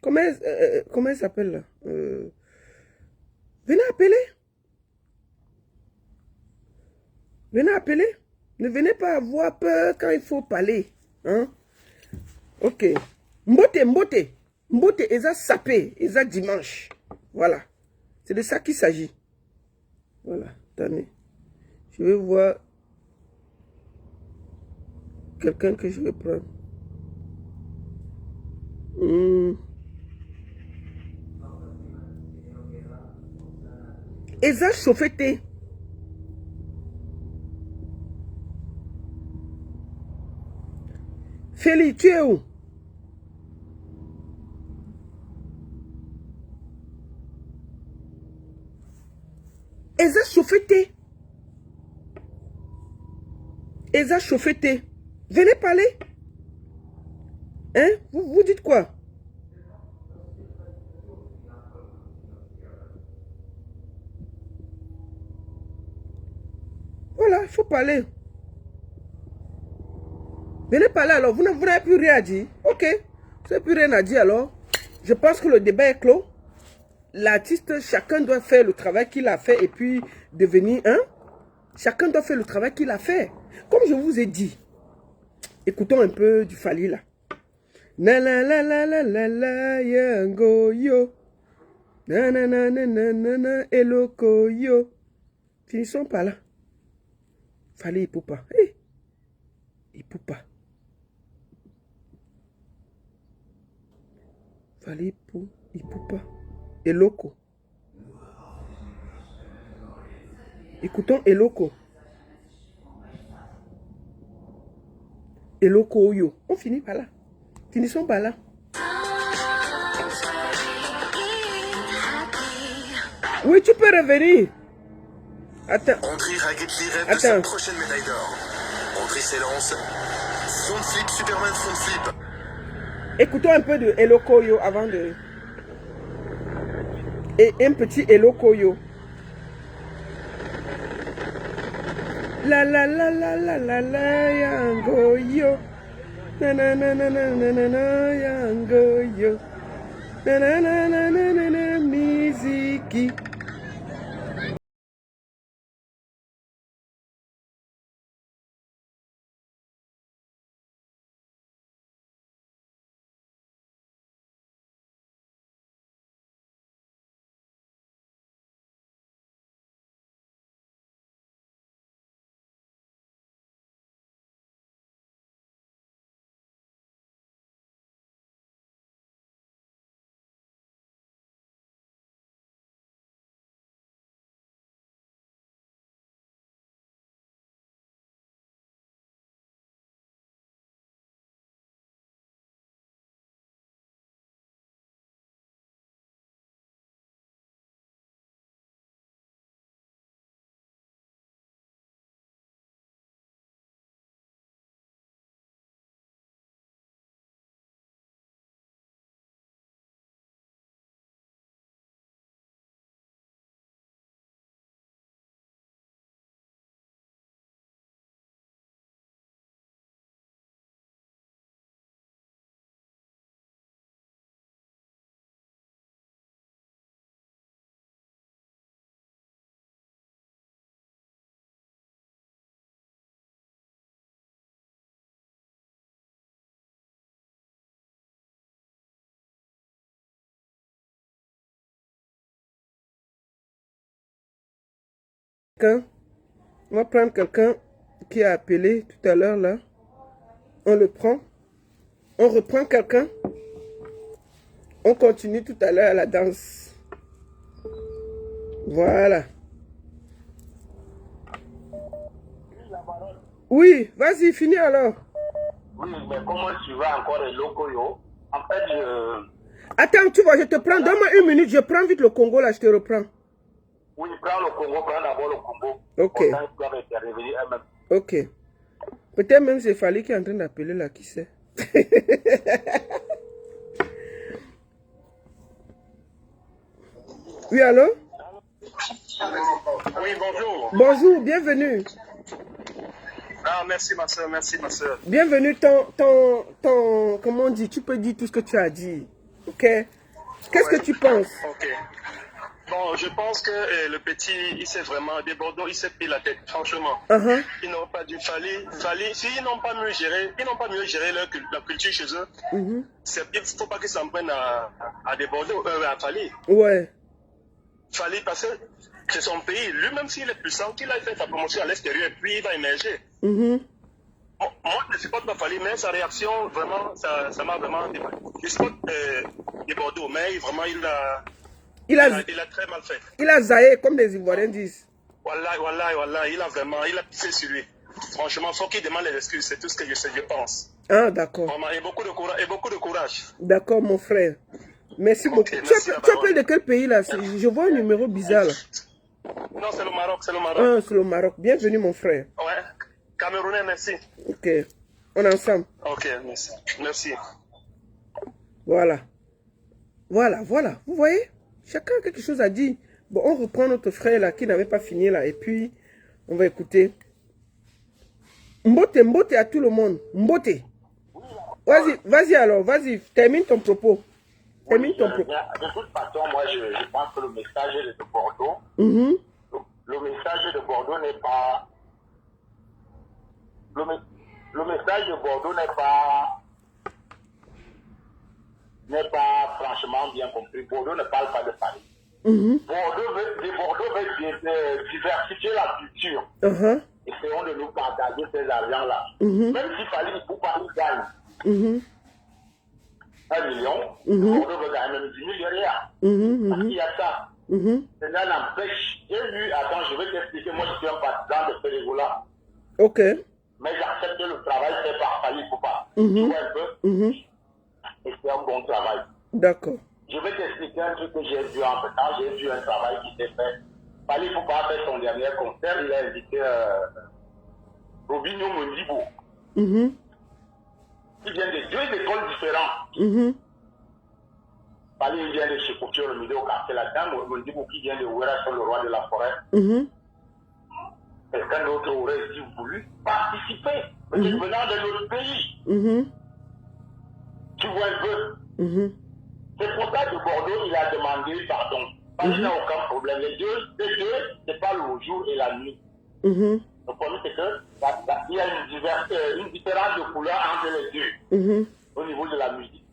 Comment il s'appelle là? Venez appeler. Ne venez pas avoir peur quand il faut parler. Hein? Ok. Mbote, eza sapé, eza dimanche. Voilà. C'est de ça qu'il s'agit. Voilà. Attendez. Je vais voir quelqu'un que je vais prendre. Eza chauffeté. Félix, tu es où? Eza chauffeté. Venez parler. Hein? Vous dites quoi? Voilà, il faut parler. Venez parler alors. Vous n'avez plus rien à dire. Ok. Vous n'avez plus rien à dire alors. Je pense que le débat est clos. L'artiste, chacun doit faire le travail qu'il a fait et puis devenir un. Chacun doit faire le travail qu'il a fait. Comme je vous ai dit, écoutons un peu du Fally là. Na la la la la la la yango yo. Na na na na na na na eloko yo. Finissons par là. Fally Ipupa. Hey. Ipupa. Fally Ipupa. Eloko. Écoutons Eloko. Eloko Oyo. On finit par là. Finissons par là. Oui, tu peux revenir. Attends. André Raguetli rêve de sa prochaine médaille d'or. André s'élance. Front flip, Superman front flip. Écoutons un peu de Eloko Yo avant de... Et un petit Eloko Yo. La la la la la la la yango yo. Na na na na na na na na yango yo. Na na na na na na na miziki. quelqu'un. On va prendre quelqu'un qui a appelé tout à l'heure là. On le prend. On reprend quelqu'un. On continue tout à l'heure à la danse. Voilà. Oui, vas-y, finis alors. Oui, mais comment tu vas encore les locaux, yo? En fait, Attends, tu vois, je te prends. Donne-moi une minute. Je prends vite le Congo là, je te reprends. Oui, prends le Congo, prends d'abord le Congo. Ok. Ok. Peut-être même c'est Fali qui est en train d'appeler là, qui sait. Oui, allô? Oui, bonjour. Bonjour, bienvenue. Ah, merci ma soeur, merci ma soeur. Bienvenue, comment on dit? Tu peux dire tout ce que tu as dit. Ok? Qu'est-ce que tu penses? Ok. Bon, je pense que le petit, il s'est vraiment débordé, il s'est pris la tête, franchement. Ils n'ont pas dû s'ils n'ont pas mieux géré, la culture chez eux, il ne faut pas qu'ils s'en prennent à déborder, à Fali. Ouais. Fali, parce que c'est son pays, lui-même s'il est puissant, qu'il a fait sa promotion à l'extérieur, puis il va émerger. Moi, je ne supporte pas Fali, mais sa réaction, vraiment, ça m'a vraiment débordé. Je supporte débordé, mais vraiment, il a très mal fait. Il a zaïé, comme les Ivoiriens disent. Wallah, il a pissé sur lui. Franchement, il faut qu'il demande les excuses, c'est tout ce que je pense. Ah, d'accord. Vraiment, et beaucoup de courage. D'accord, mon frère. Merci beaucoup. Tu appelles de quel pays là? Je vois un numéro bizarre là. Non, c'est le Maroc, Ah, c'est le Maroc. Bienvenue, mon frère. Ouais. Camerounais, merci. Ok. On est ensemble. Ok, merci. Voilà. Vous voyez? Chacun a quelque chose à dire. Bon, on reprend notre frère là qui n'avait pas fini là. Et puis, on va écouter. Mbote à tout le monde. Mbote. Vas-y alors, vas-y. Termine ton propos. De toute façon, moi, je pense que le message de Bordeaux, le message de Bordeaux n'est pas... Le message de Bordeaux n'est pas franchement bien compris. Bordeaux ne parle pas de Paris. Bordeaux veut diversifier la culture. Essayons de nous partager ces argents-là. Même si Paris gagne 1 million, Bordeaux veut gagner même 10 millions. Parce qu'il y a ça. Cela n'empêche. Je vais t'expliquer, moi je suis un partisan de Férégoula. Ok. Mais j'accepte le travail fait par Fali Poupa. Tu vois un peu? Et c'est un bon travail. D'accord. Je vais t'expliquer un truc que j'ai vu en fait. J'ai vu un travail qui s'est fait. Fali Poupa a fait son dernier concert. Il a invité Robinho Mondibo. Il vient de 2 écoles différentes. Fali vient de chez Kofi Olomide au quartier latin. Mondibo qui vient de Ouera sur le roi de la forêt. Quelqu'un d'autre aurait aussi voulu participer, mais venant de notre pays. Tu vois un peu. C'est pour ça que Bordeaux, il a demandé pardon. Il n'a aucun problème. Les deux, c'est pas le jour et la nuit. Le problème, c'est qu'il y a une différence de couleur entre les deux au niveau de la musique.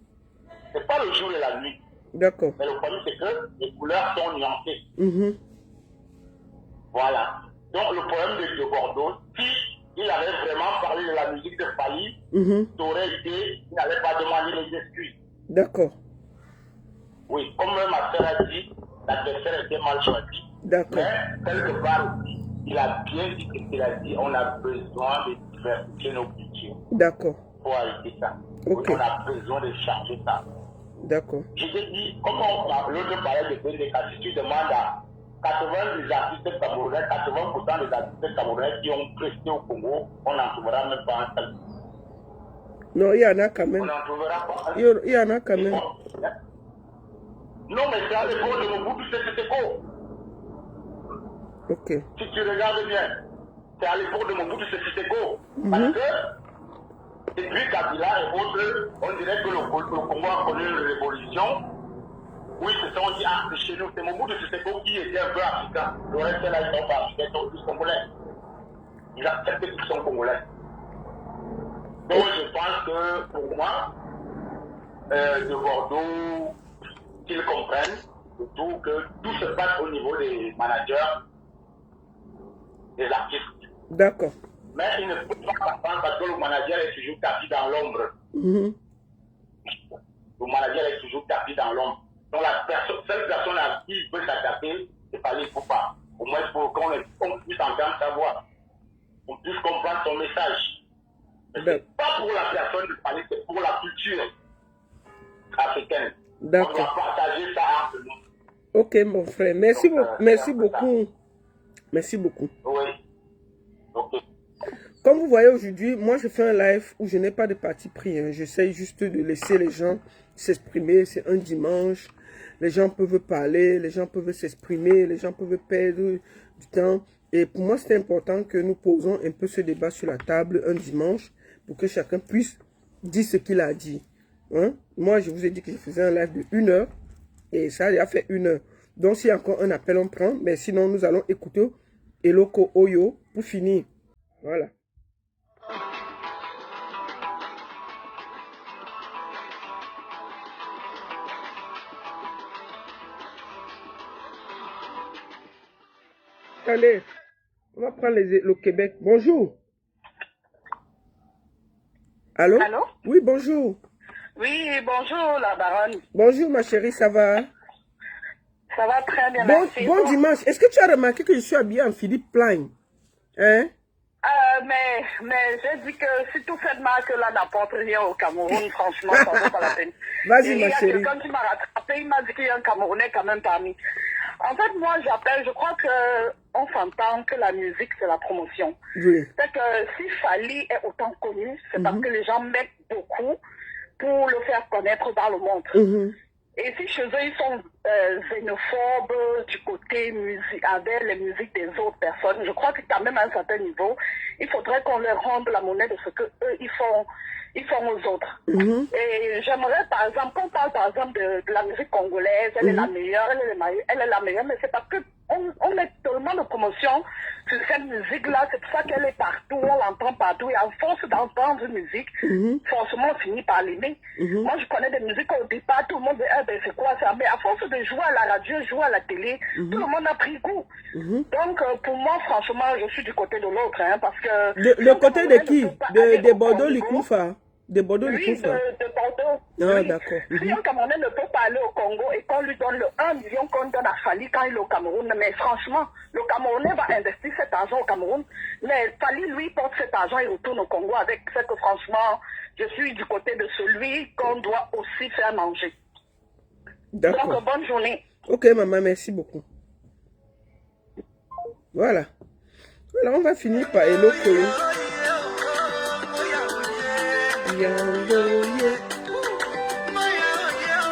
C'est pas le jour et la nuit. D'accord. Mais le problème, c'est que les couleurs sont nuancées. Voilà. Donc, le problème de Bordeaux, si il avait vraiment parlé de la musique de Fali, ça aurait été, il n'allait pas demander les excuses. D'accord. Oui, comme ma soeur a dit, l'adversaire était mal choisi. D'accord. Mais, quelque part aussi, il a bien dit ce qu'il a dit, on a besoin de diversifier nos cultures. D'accord. Pour arrêter ça. Ok. On a besoin de changer ça. D'accord. Je te dis, comment l'autre parlait de BDK, si tu demandes à 80 des artistes camerounais, 80% des artistes camerounais qui ont presté au Congo, on n'en trouvera même pas un seul. Non, il y en a quand même. On n'en trouvera pas un. Il y en a quand même. Non, mais c'est à l'époque de Mobutu Sese Seko. Ok. Si tu regardes bien, c'est à l'époque de Mobutu Sese Seko. Parce que, depuis Kabila et autres, on dirait que le Congo a connu une révolution. Oui, c'est ça, on dit, ah, c'est chez nous, c'est Mobutu Sese Seko qui était un peu africain. Le reste, là, ils sont pas africains, ils sont tous congolais. Ils acceptent qu'ils sont congolais. Donc, je pense que, pour moi, de Bordeaux, qu'ils comprennent, surtout que tout se passe au niveau des managers. des artistes. D'accord. Mais il ne peut pas comprendre parce que le manager est toujours tapis dans l'ombre. Le manager est toujours tapis dans l'ombre. Donc la seule personne à qui il peut s'attaquer, c'est pas les pas. Au moins pour qu'on puisse entendre sa voix. On puisse comprendre son message. C'est pas pour la personne de parler, c'est pour la culture africaine. On doit partager ça entre nous. Ok, mon frère. Merci, merci beaucoup. Merci beaucoup. Oui. Ok. Comme vous voyez aujourd'hui, moi je fais un live où je n'ai pas de parti pris. Hein. J'essaie juste de laisser les gens s'exprimer. C'est un dimanche. Les gens peuvent parler, les gens peuvent s'exprimer, les gens peuvent perdre du temps. Et pour moi, c'est important que nous posons un peu ce débat sur la table un dimanche pour que chacun puisse dire ce qu'il a dit. Hein? Moi, je vous ai dit que je faisais un live de 1 heure et ça a fait 1 heure. Donc, s'il y a encore un appel, on prend. Mais sinon, nous allons écouter Eloko Oyo pour finir. Voilà. Allez, on va prendre le Québec. Bonjour. Allô? Allô? Oui, bonjour. Oui, bonjour la baronne. Bonjour ma chérie, ça va? Ça va très bien, bon, merci. Bon dimanche. Est-ce que tu as remarqué que je suis habillée en Philippe Plein? Hein? Mais j'ai dit que si tout cette marque-là n'apporte rien au Cameroun, franchement, ça vaut pas la peine. Vas-y ma chérie. Il y a quelqu'un qui m'a rattrapé, il m'a dit qu'il y a un Camerounais quand même parmi. En fait, moi, j'appelle, je crois qu'on s'entend que la musique, c'est la promotion. Oui. C'est que si Fally est autant connu, c'est parce que les gens mettent beaucoup pour le faire connaître dans le monde. Et si chez eux, ils sont xénophobes du côté musique, avec les musiques des autres personnes, je crois que quand même à un certain niveau, il faudrait qu'on leur rende la monnaie de ce que eux ils font aux autres. Et j'aimerais, par exemple, qu'on parle par exemple de la musique congolaise, elle est la meilleure, elle est la meilleure, mais c'est parce que on met tellement de promotion sur cette musique-là, c'est pour ça qu'elle est partout, on l'entend partout, et à force d'entendre une musique, forcément on finit par l'aimer. Moi je connais des musiques au départ, tout le monde dit, ben c'est quoi ça? Mais à force de jouer à la radio, jouer à la télé, tout le monde a pris goût. Donc pour moi, franchement, je suis du côté de l'autre, hein, parce que... Le côté de qui? De Bordeaux Likoufa? De Bordeaux Likoufa? Oui, de Bordeaux. Ah, oui. d'accord. Si un Camerounais ne peut pas aller au Congo et qu'on lui donne le 1 million qu'on donne à Fally quand il est au Cameroun, mais franchement, le Camerounais va investir cet argent au Cameroun, mais Fally, lui, porte cet argent et retourne au Congo avec ce que franchement, je suis du côté de celui qu'on doit aussi faire manger. D'accord. Donc, bonne journée. Ok, maman, merci beaucoup. Voilà. Voilà, on va finir par Eloko.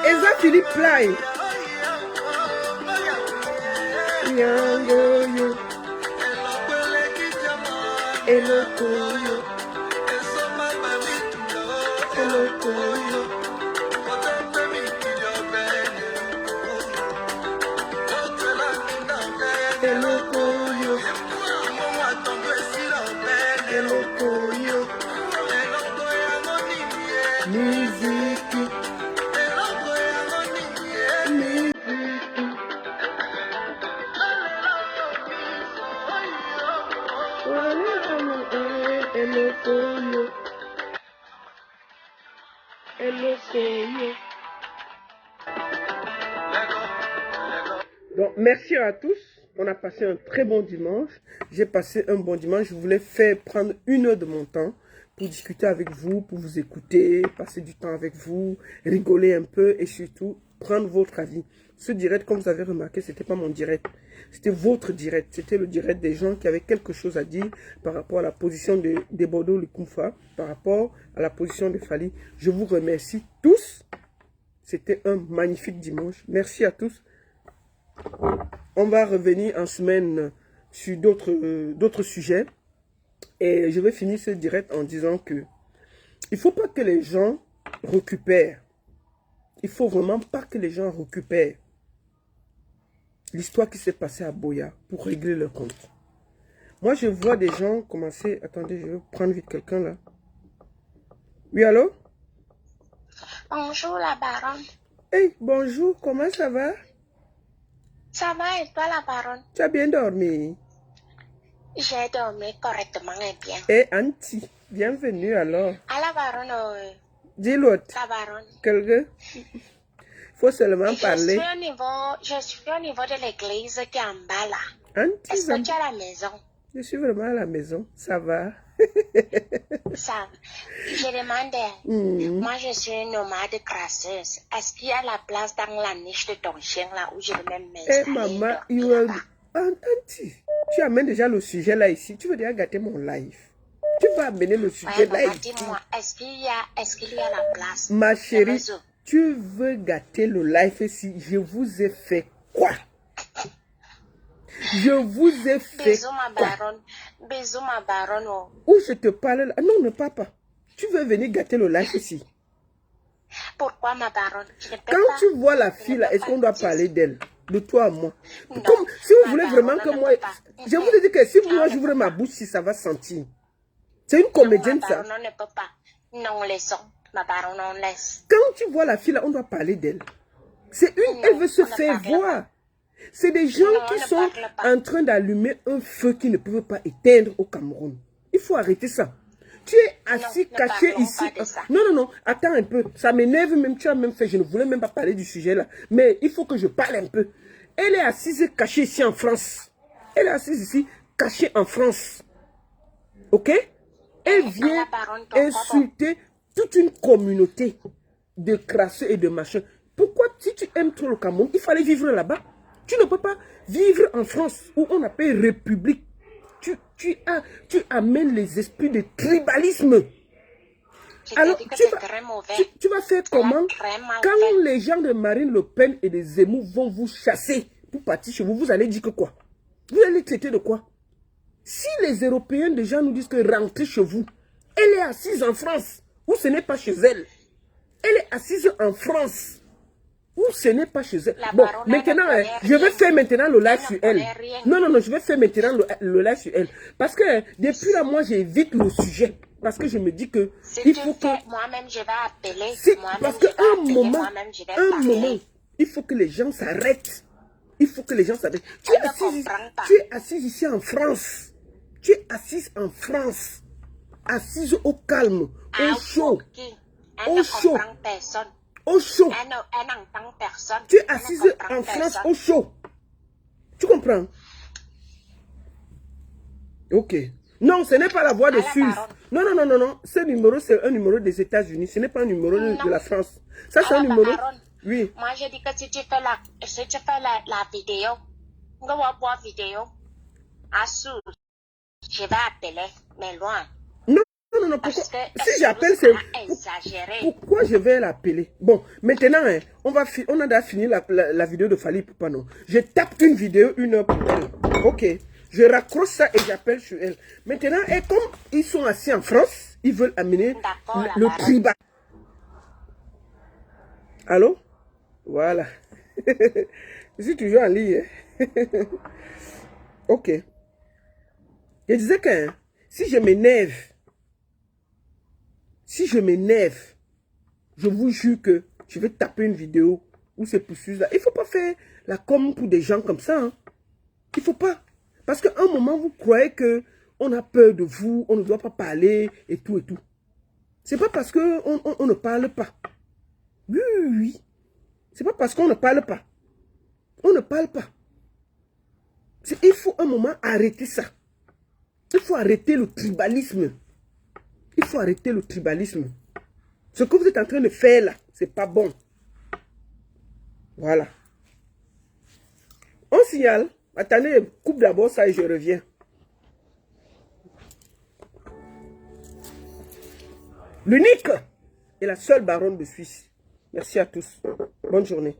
Eza Philippe Plein. Donc, merci à tous. On a passé un très bon dimanche. J'ai passé un bon dimanche. Je voulais prendre 1 heure de mon temps pour discuter avec vous, pour vous écouter, passer du temps avec vous, rigoler un peu et surtout prendre votre avis. Ce direct, comme vous avez remarqué, c'était pas mon direct. C'était votre direct. C'était le direct des gens qui avaient quelque chose à dire par rapport à la position de Bordeaux Likoufa, par rapport à la position de Fally. Je vous remercie tous. C'était un magnifique dimanche. Merci à tous. On va revenir en semaine sur d'autres sujets. Et je vais finir ce direct en disant que il ne faut pas que les gens récupèrent. Il ne faut vraiment pas que les gens récupèrent l'histoire qui s'est passée à Boya pour régler leur compte. Moi, je vois des gens commencer... Attendez, je vais prendre vite quelqu'un là. Oui, allô? Bonjour la baronne. Hey, bonjour, comment ça va? Ça va et toi la baronne? Tu as bien dormi? J'ai dormi correctement et bien. Et Anti, bienvenue alors. À la baronne, Dis l'autre. la baronne. Quelqu'un? Faut seulement parler. Je suis au niveau de l'église qui est en bas là. Anti, Est-ce que tu es à la maison? je suis vraiment à la maison. Ça va. Ça, je demandais, moi je suis une nomade crasseuse. Est-ce qu'il y a la place dans la niche de ton chien là où je vais même m'installer? Eh maman, Anti, tu amènes déjà le sujet là ici. Tu veux déjà gâter mon live. Tu vas amener le sujet là ici. Dis-moi, est-ce qu'il y a la place? Ma chérie, tu veux gâter le live ici. Je vous ai fait quoi? Je vous ai fait Bisous ma baronne. Bisous ma baronne. Oh. Où je te parle là? Non, ne parle pas. Tu veux venir gâter le live ici. Pourquoi ma baronne? Quand tu vois la fille là, est-ce qu'on doit parler d'elle? De toi à moi? Comme, si vous voulez vraiment que moi... Je vous ai dit que si moi j'ouvre ma bouche, si ça va sentir. C'est une comédienne ça. Ma baronne ne peut pas. Non, laissons. Ma baronne, on laisse. Quand tu vois la fille là, on doit parler d'elle. C'est une... Elle veut se faire voir. C'est des gens qui sont en train d'allumer un feu qu'ils ne peuvent pas éteindre au Cameroun. Il faut arrêter ça. Tu es assis, caché ici. Non, non, non. Attends un peu. Ça m'énerve même. Tu as même fait. Je ne voulais même pas parler du sujet là. Mais il faut que je parle un peu. Elle est assise, cachée ici en France. Elle est assise ici, cachée en France. Ok? Elle vient insulter toute une communauté de crasseux et de machins. Pourquoi, si tu aimes trop le Cameroun, il fallait vivre là-bas? Tu ne peux pas vivre en France où on appelle République. Tu amènes les esprits de tribalisme. Alors, tu vas faire comment? Quand les gens de Marine Le Pen et de Zemmour vont vous chasser pour partir chez vous, vous allez dire que quoi? Vous allez traiter de quoi? Si les Européens déjà nous disent que rentrez chez vous, elle est assise en France, ou ce n'est pas chez elle. Elle est assise en France, ou ce n'est pas chez elle. Bon, maintenant, je vais faire maintenant le live sur elle. Non, non, non, je vais faire maintenant le live sur elle. Parce que depuis là, moi, j'évite le sujet. Parce que je me dis que il faut que... Moi-même, je vais appeler. Parce qu'à un moment, il faut que les gens s'arrêtent. Il faut que les gens s'arrêtent. Tu es assise ici en France. Tu es assise en France. Assise au calme, au chaud. Au chaud. Au chaud. Tu es assise en France au chaud. Tu comprends? Ok. Non, ce n'est pas la voix de Suisse. Non, non, non, non, non. Ce numéro, c'est un numéro des États-Unis. Ce n'est pas un numéro de la France. Ça, c'est un numéro... Oui. Moi, je dis que si tu fais la vidéo, on va voir vidéo, je vais appeler, mais loin. Non, non, non, non. Pourquoi? Si j'appelle, c'est... Pourquoi je vais l'appeler? Bon, maintenant, hein, on a déjà fini la vidéo de Fally Ipupa, non? Je tape une vidéo, 1 heure pour elle. Ok. Je raccroche ça et j'appelle sur elle. Maintenant, et comme ils sont assis en France, ils veulent amener le tribal. Allô? Voilà. Je suis toujours en ligne. Ok. Je disais que si je m'énerve, je vous jure que je vais taper une vidéo où c'est poursuivi là. Il ne faut pas faire la com pour des gens comme ça. Hein. Il ne faut pas. Parce qu'à un moment, vous croyez qu'on a peur de vous, on ne doit pas parler et tout et tout. C'est pas parce qu'on ne parle pas. Oui, oui, oui. C'est pas parce qu'on ne parle pas. On ne parle pas. Il faut un moment arrêter ça. Il faut arrêter le tribalisme. Il faut arrêter le tribalisme. Ce que vous êtes en train de faire là, c'est pas bon. Voilà. On signale. Attendez, coupe d'abord ça et je reviens. L'unique et la seule baronne de Suisse. Merci à tous. Bonne journée.